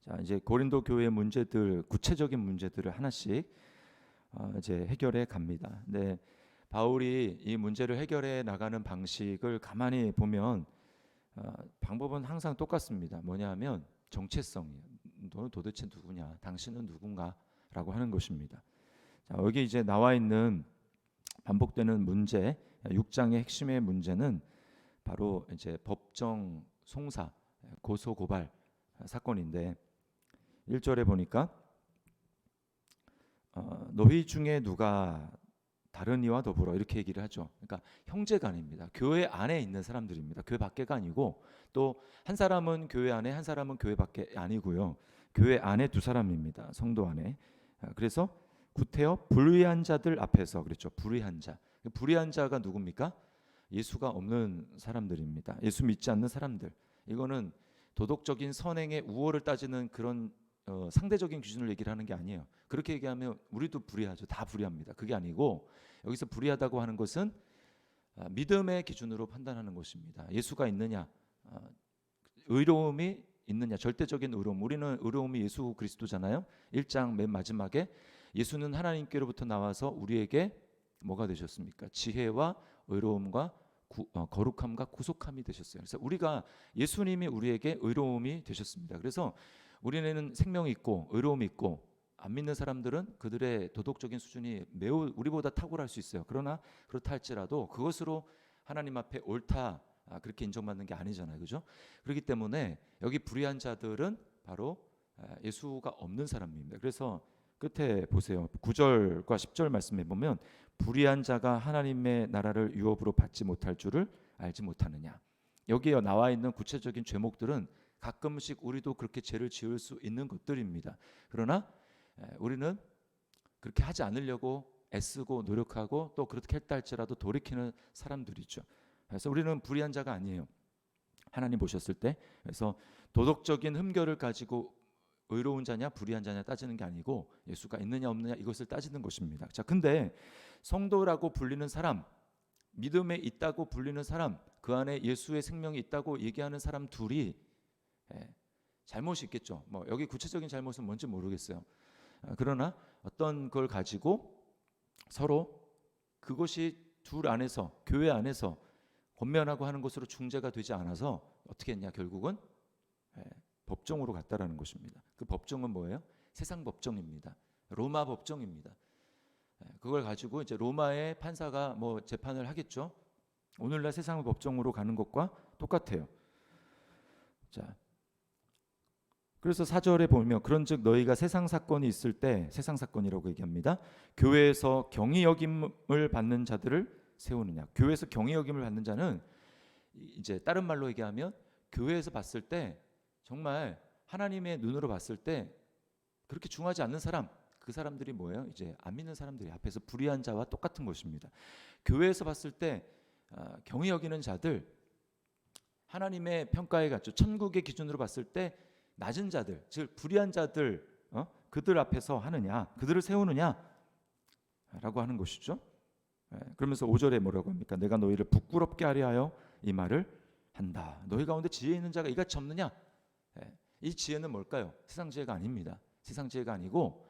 자, 이제 고린도 교회 문제들, 구체적인 문제들을 하나씩 이제 해결해 갑니다. 근데 바울이 이 문제를 해결해 나가는 방식을 가만히 보면 방법은 항상 똑같습니다. 뭐냐하면 정체성이에요. 너는 도대체 누구냐? 당신은 누군가?라고 하는 것입니다. 자, 여기 이제 나와 있는 반복되는 문제, 6장의 핵심의 문제는 바로 이제 법정 송사, 고소 고발 사건인데 1절에 보니까 너희 중에 누가 다른 이와 더불어 이렇게 얘기를 하죠. 그러니까 형제간입니다. 교회 안에 있는 사람들입니다. 교회 밖에가 아니고 또 한 사람은 교회 안에 한 사람은 교회 밖에 아니고요. 교회 안에 두 사람입니다. 성도 안에. 그래서 구태여 불의한 자들 앞에서 그랬죠. 불의한 자. 불의한 자가 누굽니까? 예수가 없는 사람들입니다. 예수 믿지 않는 사람들. 이거는 도덕적인 선행의 우월을 따지는 그런 상대적인 기준을 얘기를 하는 게 아니에요. 그렇게 얘기하면 우리도 불의하죠. 다 불의합니다. 그게 아니고 여기서 불의하다고 하는 것은 믿음의 기준으로 판단하는 것입니다. 예수가 있느냐, 의로움이 있느냐, 절대적인 의로움. 우리는 의로움이 예수 그리스도잖아요. 1장 맨 마지막에 예수는 하나님께로부터 나와서 우리에게 뭐가 되셨습니까? 지혜와 의로움과 거룩함과 구속함이 되셨어요. 그래서 우리가 예수님이 우리에게 의로움이 되셨습니다. 그래서 우리는 생명이 있고 의로움이 있고 안 믿는 사람들은 그들의 도덕적인 수준이 매우 우리보다 탁월할 수 있어요. 그러나 그렇다 할지라도 그것으로 하나님 앞에 옳다 그렇게 인정받는 게 아니잖아요. 그죠? 그렇기 때문에 여기 불의한 자들은 바로 예수가 없는 사람입니다. 그래서 끝에 보세요. 9절과 10절 말씀해 보면 불의한 자가 하나님의 나라를 유업으로 받지 못할 줄을 알지 못하느냐. 여기에 나와 있는 구체적인 죄목들은 가끔씩 우리도 그렇게 죄를 지을 수 있는 것들입니다. 그러나 우리는 그렇게 하지 않으려고 애쓰고 노력하고 또 그렇게 했다 할지라도 돌이키는 사람들이죠. 그래서 우리는 불의한 자가 아니에요. 하나님 보셨을 때. 그래서 도덕적인 흠결을 가지고 의로운 자냐 불의한 자냐 따지는 게 아니고 예수가 있느냐 없느냐 이것을 따지는 것입니다. 자, 근데 성도라고 불리는 사람, 믿음에 있다고 불리는 사람, 그 안에 예수의 생명이 있다고 얘기하는 사람 둘이 잘못이 있겠죠. 뭐 여기 구체적인 잘못은 뭔지 모르겠어요. 그러나 어떤 걸 가지고 서로 그것이 둘 안에서 교회 안에서 권면하고 하는 것으로 중재가 되지 않아서 어떻게 했냐 결국은 법정으로 갔다라는 것입니다. 그 법정은 뭐예요? 세상 법정입니다. 로마 법정입니다. 그걸 가지고 이제 로마의 판사가 뭐 재판을 하겠죠. 오늘날 세상 법정으로 가는 것과 똑같아요. 자, 그래서 4절에 보면 그런즉 너희가 세상 사건이 있을 때 세상 사건이라고 얘기합니다. 교회에서 경히 여김을 받는 자들을 세우느냐. 교회에서 경히 여김을 받는 자는 이제 다른 말로 얘기하면 교회에서 봤을 때 정말 하나님의 눈으로 봤을 때 그렇게 중하지 않는 사람, 그 사람들이 뭐예요? 이제 안 믿는 사람들이 앞에서 불의한 자와 똑같은 것입니다. 교회에서 봤을 때 경히 여기는 자들, 하나님의 평가에 갖죠. 천국의 기준으로 봤을 때 낮은 자들, 즉 불의한 자들, 그들 앞에서 하느냐, 그들을 세우느냐라고 하는 것이죠. 그러면서 5절에 뭐라고 합니까? 내가 너희를 부끄럽게 하려 하여 이 말을 한다. 너희 가운데 지혜 있는 자가 이같이 없느냐? 이 지혜는 뭘까요? 세상 지혜가 아닙니다. 세상 지혜가 아니고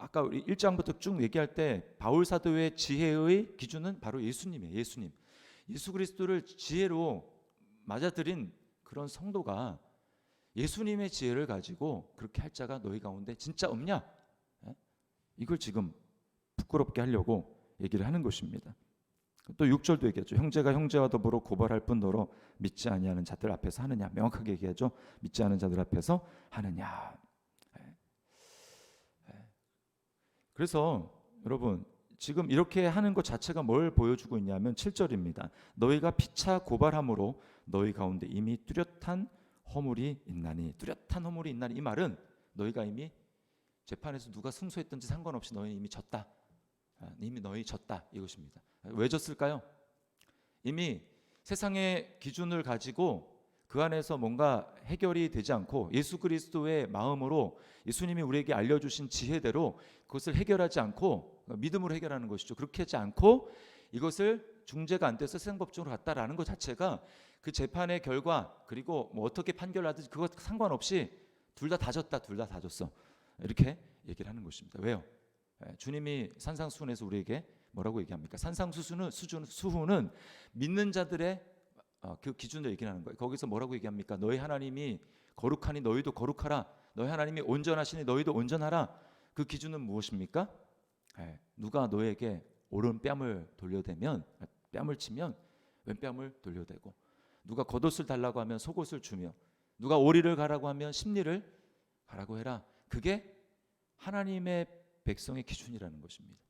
아까 우리 1장부터 쭉 얘기할 때 바울 사도의 지혜의 기준은 바로 예수님이에요. 예수님. 예수 그리스도를 지혜로 맞아들인 그런 성도가 예수님의 지혜를 가지고 그렇게 할 자가 너희 가운데 진짜 없냐? 이걸 지금 부끄럽게 하려고 얘기를 하는 것입니다. 또 6절도 얘기하죠. 형제가 형제와 더불어 고발할 뿐더러 믿지 아니하는 자들 앞에서 하느냐. 명확하게 얘기하죠. 믿지 않은 자들 앞에서 하느냐. 그래서 여러분 지금 이렇게 하는 것 자체가 뭘 보여주고 있냐면 7절입니다. 너희가 피차 고발함으로 너희 가운데 이미 뚜렷한 허물이 있나니. 뚜렷한 허물이 있나니. 이 말은 너희가 이미 재판에서 누가 승소했든지 상관없이 너희 이미 졌다. 이미 너희 졌다 이것입니다. 왜 졌을까요? 이미 세상의 기준을 가지고 그 안에서 뭔가 해결이 되지 않고 예수 그리스도의 마음으로 예수님이 우리에게 알려주신 지혜대로 그것을 해결하지 않고 믿음으로 해결하는 것이죠. 그렇게 하지 않고 이것을 중재가 안 돼서 세상법정으로 갔다라는 것 자체가 그 재판의 결과 그리고 뭐 어떻게 판결하든지 그것 상관없이 둘 다 다졌다, 둘 다 다졌어. 이렇게 얘기를 하는 것입니다. 왜요? 주님이 산상수훈에서 우리에게 뭐라고 얘기합니까? 산상수훈은 믿는 자들의 그 기준으로 얘기하는 거예요. 거기서 뭐라고 얘기합니까? 너희 하나님이 거룩하니 너희도 거룩하라. 너희 하나님이 온전하시니 너희도 온전하라. 그 기준은 무엇입니까? 누가 너에게 오른 뺨을 돌려대면, 뺨을 치면 왼뺨을 돌려대고, 누가 겉옷을 달라고 하면 속옷을 주며, 누가 오리를 가라고 하면 십리를 가라고 해라. 그게 하나님의 백성의 기준이라는 것입니다.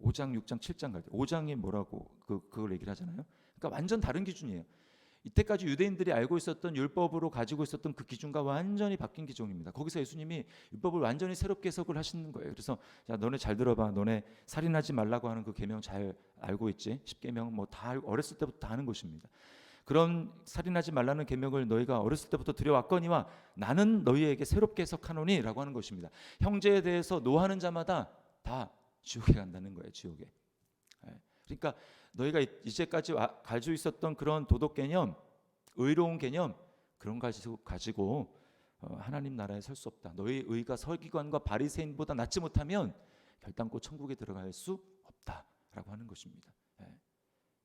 5장, 6장, 7장 갈 때 5장이 뭐라고 그걸 얘기를 하잖아요. 그러니까 완전 다른 기준이에요. 이때까지 유대인들이 알고 있었던 율법으로 가지고 있었던 그 기준과 완전히 바뀐 기준입니다. 거기서 예수님이 율법을 완전히 새롭게 해석을 하시는 거예요. 그래서 자, 너네 잘 들어봐. 너네 살인하지 말라고 하는 그 계명 잘 알고 있지? 10계명 뭐 다 어렸을 때부터 다 아는 것입니다. 그런 살인하지 말라는 계명을 너희가 어렸을 때부터 들여왔거니와 나는 너희에게 새롭게 해석하노니라고 하는 것입니다. 형제에 대해서 노하는 자마다 다 지옥에 간다는 거예요. 지옥에. 그러니까 너희가 이제까지 가지고 있었던 그런 도덕 개념, 의로운 개념, 그런 거 가지고 하나님 나라에 설 수 없다. 너희 의가 서기관과 바리새인보다 낫지 못하면 결단코 천국에 들어갈 수 없다라고 하는 것입니다.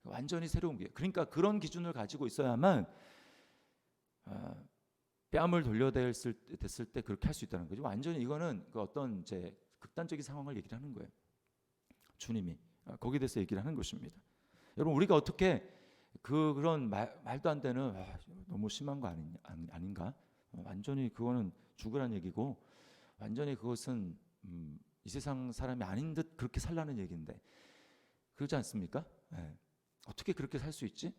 완전히 새로운 게. 그러니까 그런 기준을 가지고 있어야만 뺨을 돌려댔을 때 그렇게 할 수 있다는 거죠. 완전히 이거는 그 어떤 이제 극단적인 상황을 얘기를 하는 거예요. 주님이 거기에 대해서 얘기를 하는 것입니다. 여러분, 우리가 어떻게 그런 말도 안 되는 너무 심한 거 아닌가? 완전히 그거는 죽으란 얘기고, 완전히 그것은 이 세상 사람이 아닌 듯 그렇게 살라는 얘기인데, 그러지 않습니까? 어떻게 그렇게 살 수 있지?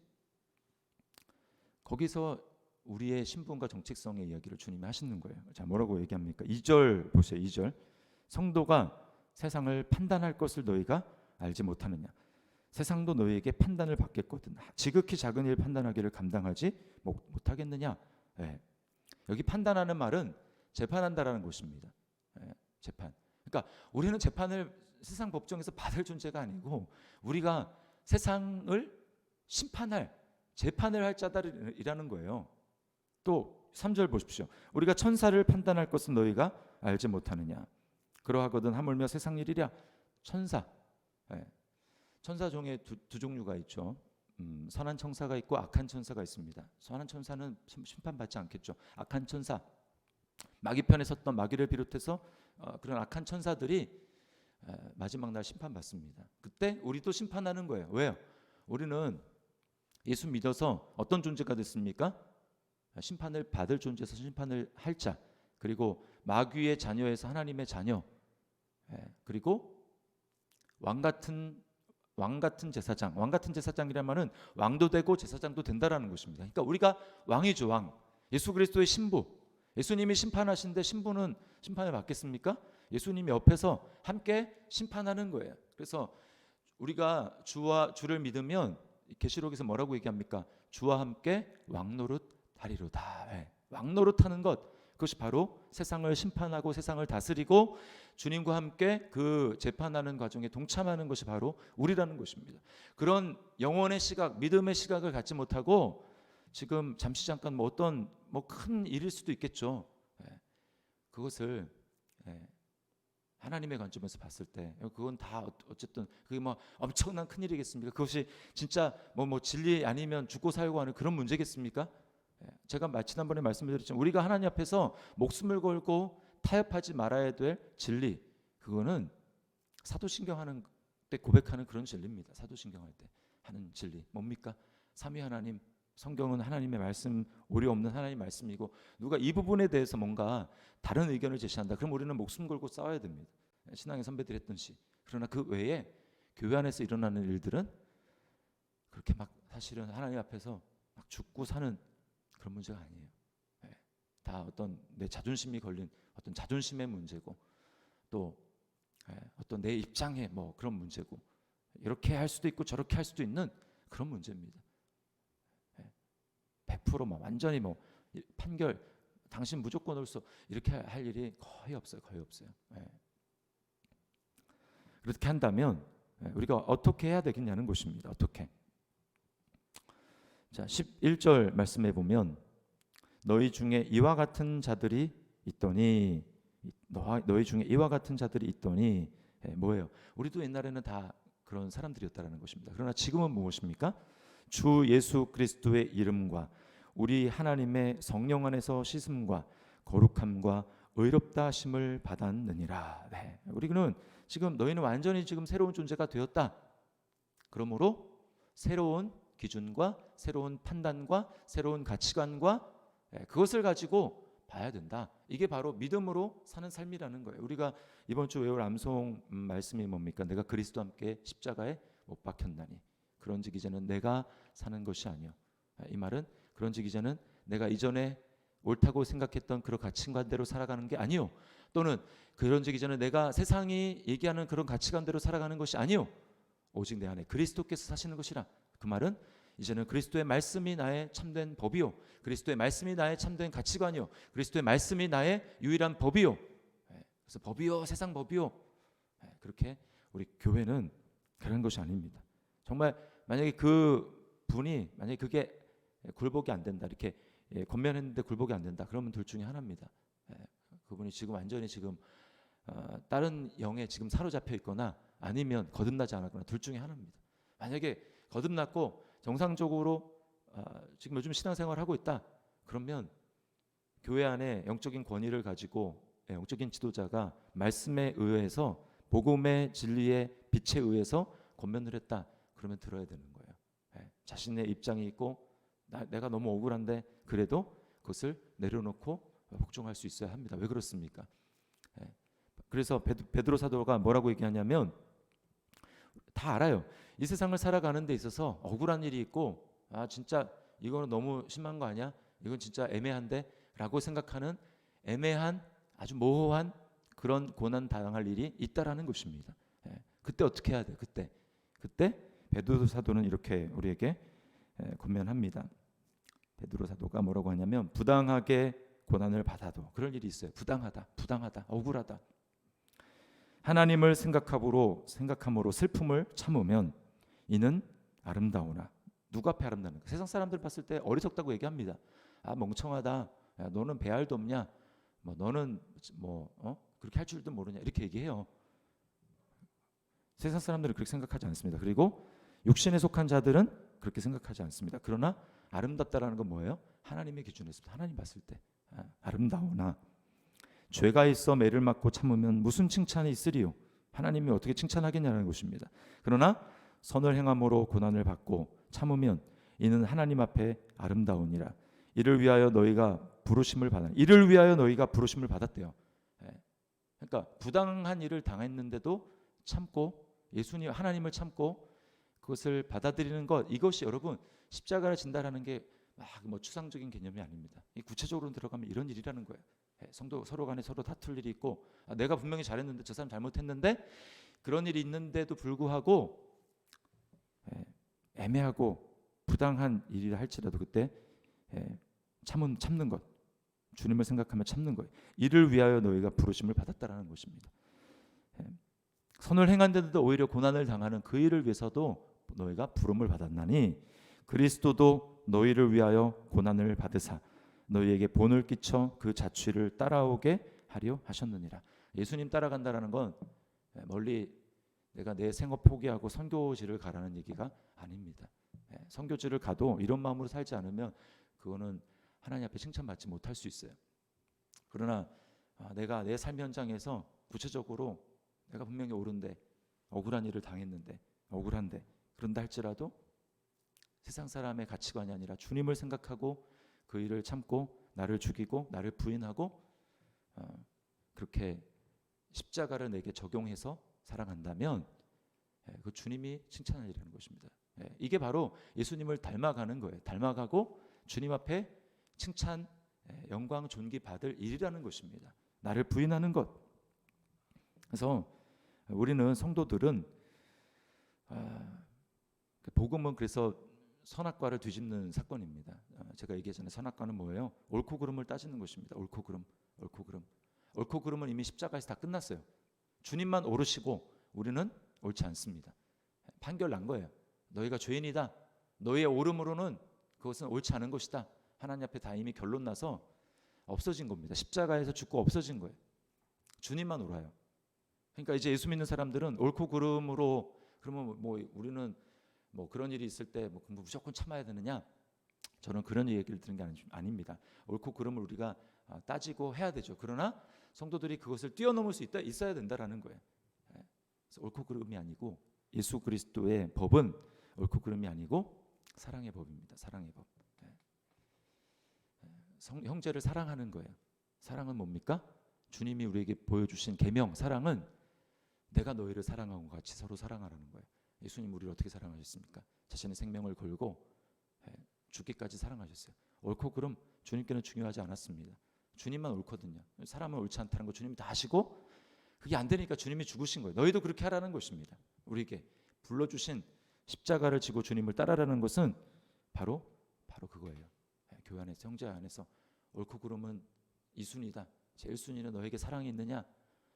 거기서 우리의 신분과 정체성의 이야기를 주님이 하시는 거예요. 자, 뭐라고 얘기합니까? 2절 보세요. 2절. 성도가 세상을 판단할 것을 너희가 알지 못하느냐? 세상도 너희에게 판단을 받겠거든. 지극히 작은 일 판단하기를 감당하지 못하겠느냐? 여기 판단하는 말은 재판한다라는 것입니다. 재판. 그러니까 우리는 재판을 세상 법정에서 받을 존재가 아니고, 우리가 세상을 심판할, 재판을 할 자들이라는 거예요. 또 3절 보십시오. 우리가 천사를 판단할 것은 너희가 알지 못하느냐? 그러하거든 하물며 세상 일이랴. 천사. 천사 중에 두 종류가 있죠. 선한 천사가 있고 악한 천사가 있습니다. 선한 천사는 심판받지 않겠죠. 악한 천사, 마귀편에 섰던 마귀를 비롯해서 그런 악한 천사들이 마지막 날 심판받습니다. 그때 우리도 심판하는 거예요. 왜요? 우리는 예수 믿어서 어떤 존재가 됐습니까? 심판을 받을 존재에서 심판을 할 자, 그리고 마귀의 자녀에서 하나님의 자녀, 그리고 왕 같은 제사장. 왕 같은 제사장이란 말은 왕도 되고 제사장도 된다라는 것입니다. 그러니까 우리가 왕이죠. 왕. 예수 그리스도의 신부. 예수님이 심판하시는데 신부는 심판을 받겠습니까? 예수님이 옆에서 함께 심판하는 거예요. 그래서 우리가 주를 믿으면 계시록에서 뭐라고 얘기합니까? 주와 함께 왕노릇 하리로다. 왕노릇하는 것, 그것이 바로 세상을 심판하고 세상을 다스리고 주님과 함께 그 재판하는 과정에 동참하는 것이 바로 우리라는 것입니다. 그런 영혼의 시각, 믿음의 시각을 갖지 못하고 지금 잠깐 어떤 큰 일일 수도 있겠죠. 그것을 하나님의 관점에서 봤을 때 그건 다 어쨌든 그게 엄청난 큰 일이겠습니까? 그것이 진짜 진리 아니면 죽고 살고 하는 그런 문제겠습니까? 제가 지난번에 말씀드렸지만 우리가 하나님 앞에서 목숨을 걸고 타협하지 말아야 될 진리, 그거는 사도신경 하는 때 고백하는 그런 진리입니다. 사도신경 할 때 하는 진리 뭡니까? 삼위 하나님, 성경은 하나님의 말씀, 오리 없는 하나님의 말씀이고, 누가 이 부분에 대해서 뭔가 다른 의견을 제시한다, 그럼 우리는 목숨 걸고 싸워야 됩니다. 신앙의 선배들이 했던시. 그러나 그 외에 교회 안에서 일어나는 일들은 그렇게 사실은 하나님 앞에서 죽고 사는 그런 문제가 아니에요. 다 어떤 내 자존심이 걸린 어떤 자존심의 문제고, 또 어떤 내 입장의 그런 문제고, 이렇게 할 수도 있고 저렇게 할 수도 있는 그런 문제입니다. 100% 완전히 판결 당신 무조건 옳소 이렇게 할 일이 거의 없어요. 그렇게 한다면 우리가 어떻게 해야 되겠냐는 것입니다. 어떻게? 자, 11절 말씀해 보면 너희 중에 이와 같은 자들이 있더니 너희 중에 이와 같은 자들이 있더니 뭐예요? 우리도 옛날에는 다 그런 사람들이었다라는 것입니다. 그러나 지금은 무엇입니까? 주 예수 그리스도의 이름과 우리 하나님의 성령 안에서 씻음과 거룩함과 의롭다 하심을 받았느니라. 네. 우리는 지금 너희는 완전히 지금 새로운 존재가 되었다. 그러므로 새로운 기준과 새로운 판단과 새로운 가치관과 그것을 가지고 봐야 된다. 이게 바로 믿음으로 사는 삶이라는 거예요. 우리가 이번 주 외울 암송 말씀이 뭡니까? 내가 그리스도와 함께 십자가에 못 박혔나니 그런즉 이제는 내가 사는 것이 아니요. 이 말은 그런즉 이제는 내가 이전에 옳다고 생각했던 그런 가치관대로 살아가는 게 아니요. 또는 그런즉 이제는 내가 세상이 얘기하는 그런 가치관대로 살아가는 것이 아니요. 오직 내 안에 그리스도께서 사시는 것이라. 그 말은 이제는 그리스도의 말씀이 나의 참된 법이요, 그리스도의 말씀이 나의 참된 가치관이요, 그리스도의 말씀이 나의 유일한 법이요. 그래서 법이요, 세상 법이요. 그렇게 우리 교회는 그런 것이 아닙니다. 정말 만약에 그 분이 만약에 그게 굴복이 안 된다, 이렇게 권면했는데 굴복이 안 된다, 그러면 둘 중에 하나입니다. 그분이 지금 완전히 지금 다른 영에 지금 사로잡혀 있거나 아니면 거듭나지 않았거나 둘 중에 하나입니다. 만약에 거듭났고 정상적으로 지금 요즘 신앙생활을 하고 있다, 그러면 교회 안에 영적인 권위를 가지고 영적인 지도자가 말씀에 의해서 복음의 진리의 빛에 의해서 권면을 했다, 그러면 들어야 되는 거예요. 자신의 입장이 있고 내가 너무 억울한데 그래도 그것을 내려놓고 복종할 수 있어야 합니다. 왜 그렇습니까? 그래서 베드로 사도가 뭐라고 얘기하냐면 다 알아요. 이 세상을 살아가는 데 있어서 억울한 일이 있고 진짜 이거는 너무 심한 거 아니야? 이건 진짜 애매한데? 라고 생각하는 애매한 아주 모호한 그런 고난 당할 일이 있다라는 것입니다. 그때 어떻게 해야 돼? 그때 베드로 사도는 이렇게 우리에게 권면합니다. 베드로 사도가 뭐라고 하냐면 부당하게 고난을 받아도 그럴 일이 있어요. 부당하다, 억울하다. 하나님을 생각함으로 슬픔을 참으면 이는 아름다우나. 누구 앞에 아름다운 거? 세상 사람들 봤을 때 어리석다고 얘기합니다. 멍청하다. 야, 너는 배알도 없냐? 너는 그렇게 할 줄도 모르냐? 이렇게 얘기해요. 세상 사람들은 그렇게 생각하지 않습니다. 그리고 육신에 속한 자들은 그렇게 생각하지 않습니다. 그러나 아름답다라는 건 뭐예요? 하나님의 기준에서 하나님 봤을 때 아름다우나. 죄가 있어 매를 맞고 참으면 무슨 칭찬이 있으리요? 하나님이 어떻게 칭찬하겠냐는 것입니다. 그러나 선을 행함으로 고난을 받고 참으면 이는 하나님 앞에 아름다우니라. 이를 위하여 너희가 부르심을 받았대요. 그러니까 부당한 일을 당했는데도 참고 예수님 하나님을 참고 그것을 받아들이는 것, 이것이 여러분 십자가를 진다라는 게 막 추상적인 개념이 아닙니다. 구체적으로 들어가면 이런 일이라는 거예요. 성도 서로 간에 서로 다툴 일이 있고 내가 분명히 잘했는데 저 사람 잘못했는데 그런 일이 있는데도 불구하고 애매하고 부당한 일이라 할지라도 그때 참는 것, 주님을 생각하며 참는 거예요. 이를 위하여 너희가 부르심을 받았다라는 것입니다. 선을 행한데도 오히려 고난을 당하는 그 일을 위해서도 너희가 부름을 받았나니 그리스도도 너희를 위하여 고난을 받으사 너희에게 본을 끼쳐 그 자취를 따라오게 하려 하셨느니라. 예수님 따라간다라는 건 멀리 내가 내 생업 포기하고 선교지를 가라는 얘기가 아닙니다. 선교지를 가도 이런 마음으로 살지 않으면 그거는 하나님 앞에 칭찬받지 못할 수 있어요. 그러나 내가 내 삶 현장에서 구체적으로 내가 분명히 옳은데 억울한 일을 당했는데 억울한데 그런다 할지라도 세상 사람의 가치관이 아니라 주님을 생각하고 그 일을 참고 나를 죽이고 나를 부인하고 그렇게 십자가를 내게 적용해서 살아간다면 그 주님이 칭찬하리라는 것입니다. 이게 바로 예수님을 닮아가는 거예요. 닮아가고 주님 앞에 칭찬, 영광, 존귀 받을 일이라는 것입니다. 나를 부인하는 것. 그래서 우리는 성도들은 복음은 그래서 선악과를 뒤집는 사건입니다. 제가 얘기했잖아요. 선악과는 뭐예요? 옳고 그름을 따지는 것입니다. 옳고 그름은 이미 십자가에서 다 끝났어요. 주님만 옳으시고 우리는 옳지 않습니다. 판결 난 거예요. 너희가 죄인이다. 너희의 옳음으로는 그것은 옳지 않은 것이다. 하나님 앞에 다 이미 결론 나서 없어진 겁니다. 십자가에서 죽고 없어진 거예요. 주님만 옳아요. 그러니까 이제 예수 믿는 사람들은 옳고 그름으로, 그러면 뭐 우리는 뭐 그런 일이 있을 때 뭐 무조건 참아야 되느냐? 저는 그런 얘기를 드는 게 아닙니다. 옳고 그름을 우리가 따지고 해야 되죠. 그러나 성도들이 그것을 뛰어넘을 수 있어야 된다라는 거예요. 그래서 옳고 그름이 아니고, 예수 그리스도의 법은 옳고 그름이 아니고 사랑의 법입니다. 사랑의 법. 형제를 사랑하는 거예요. 사랑은 뭡니까? 주님이 우리에게 보여주신 계명, 사랑은 내가 너희를 사랑한 것 같이 서로 사랑하라는 거예요. 예수님 우리를 어떻게 사랑하셨습니까? 자신의 생명을 걸고 죽기까지 사랑하셨어요. 옳고 그름 주님께는 중요하지 않았습니다. 주님만 옳거든요. 사람은 옳지 않다는 거 주님이 다 아시고, 그게 안 되니까 주님이 죽으신 거예요. 너희도 그렇게 하라는 것입니다. 우리에게 불러주신 십자가를 지고 주님을 따라라는 것은 바로 그거예요. 교회 안에서, 형제 안에서 옳고 그름은 2순위다. 제 1순위는 너에게 사랑이 있느냐?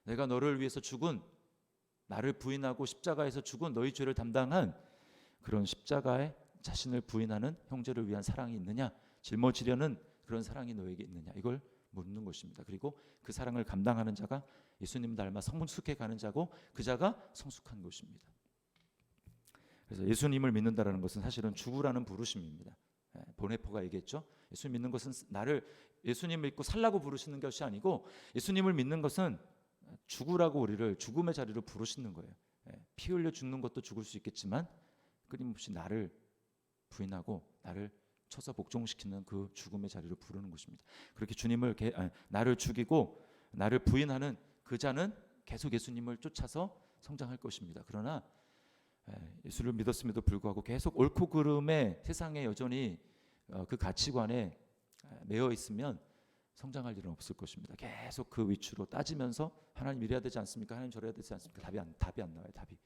내가 너를 위해서 죽은, 나를 부인하고 십자가에서 죽은 너희 죄를 담당한 그런 십자가에 자신을 부인하는 형제를 위한 사랑이 있느냐? 짊어지려는 그런 사랑이 너에게 있느냐? 이걸 묻는 것입니다. 그리고 그 사랑을 감당하는 자가 예수님 닮아 성숙해 가는 자고, 그 자가 성숙한 것입니다. 그래서 예수님을 믿는다라는 것은 사실은 죽으라는 부르심입니다. 보네포가 얘기했죠. 예수님 믿는 것은 예수님 믿고 살라고 부르시는 것이 아니고, 예수님을 믿는 것은 죽으라고 우리를 죽음의 자리로 부르시는 거예요. 피 흘려 죽는 것도 죽을 수 있겠지만 끊임없이 나를 부인하고 나를 쳐서 복종시키는 그 죽음의 자리로 부르는 것입니다. 그렇게 나를 죽이고 나를 부인하는 그 자는 계속 예수님을 쫓아서 성장할 것입니다. 그러나 예수를 믿었음에도 불구하고 계속 옳고 그름에 세상에 여전히 그 가치관에 매여 있으면 성장할 일은 없을 것입니다. 계속 그 위치로 따지면서 하나님 이래야 되지 않습니까? 하나님 저래야 되지 않습니까? 답이 안 나와요. 답이.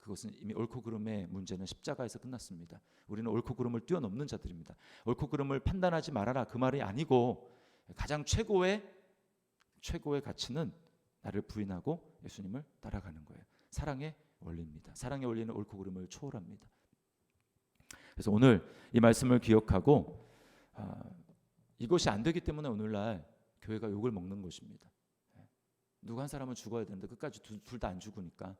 그것은 이미 옳고 그름의 문제는 십자가에서 끝났습니다. 우리는 옳고 그름을 뛰어넘는 자들입니다. 옳고 그름을 판단하지 말아라, 그 말이 아니고, 가장 최고의 가치는 나를 부인하고 예수님을 따라가는 거예요. 사랑의 원리입니다. 사랑의 원리는 옳고 그름을 초월합니다. 그래서 오늘 이 말씀을 기억하고, 이것이 안 되기 때문에 오늘날 교회가 욕을 먹는 것입니다. 누구 한 사람은 죽어야 되는데 끝까지 둘 다 안 죽으니까.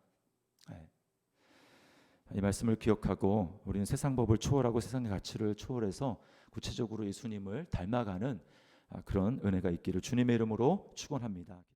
이 말씀을 기억하고 우리는 세상 법을 초월하고 세상의 가치를 초월해서 구체적으로 예수님을 닮아가는 그런 은혜가 있기를 주님의 이름으로 축원합니다.